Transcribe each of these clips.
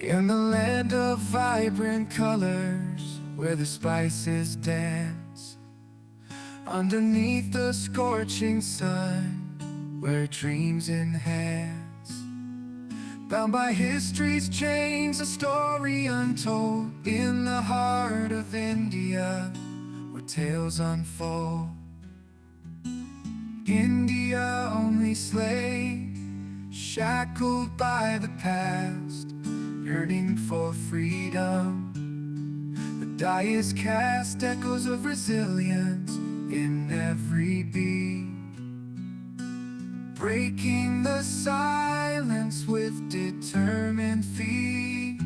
In the land of vibrant colors, where the spices dance, underneath the scorching sun, where dreams enhance, bound by history's chains, a story untold. In the heart of India, where tales unfold, India only slave, shackled by the past, yearning for freedom. The die is cast, echoes of resilience in every beat, breaking the silence with determined feet.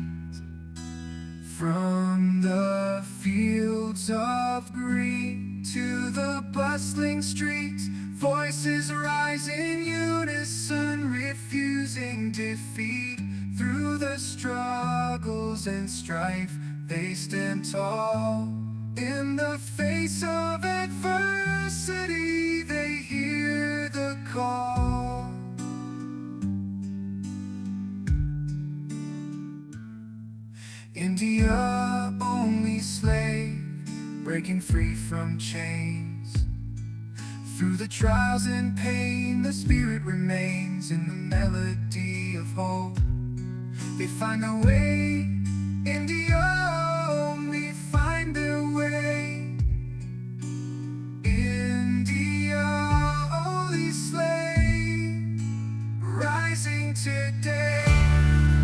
From the fields of green to the bustling streets, voices rise in unison, refusing defeat. Through the struggles and strife, they stand tall. In the face of adversity, they hear the call. India only slave, breaking free from chains. Through the trials and pain, the spirit remains in the melody of hope. They find their way, India only find their way. India only slave, rising today.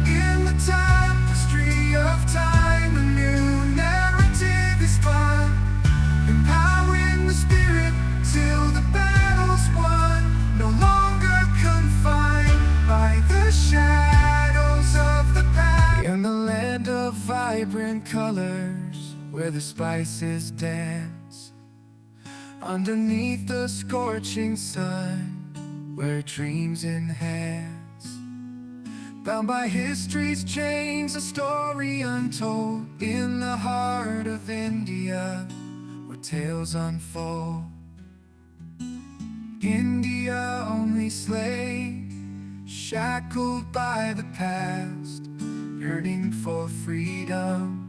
In the tapestry of time, a new narrative is spun, empowering the spirit till the battle's won. No longer confined by the shadows of the past. In the land of vibrant colors, where the spices dance, underneath the scorching sun, where dreams enhance, bound by history's chains, a story untold. In the heart of India, where tales unfold, India only slave, shackled by the past, yearning for freedom.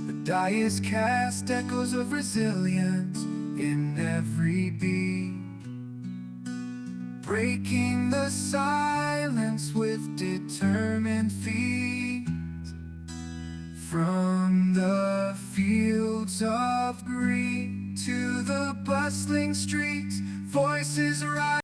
The die is cast, echoes of resilience in every beat, breaking the silence with determined feet. From the fields of green to the bustling streets, voices rise.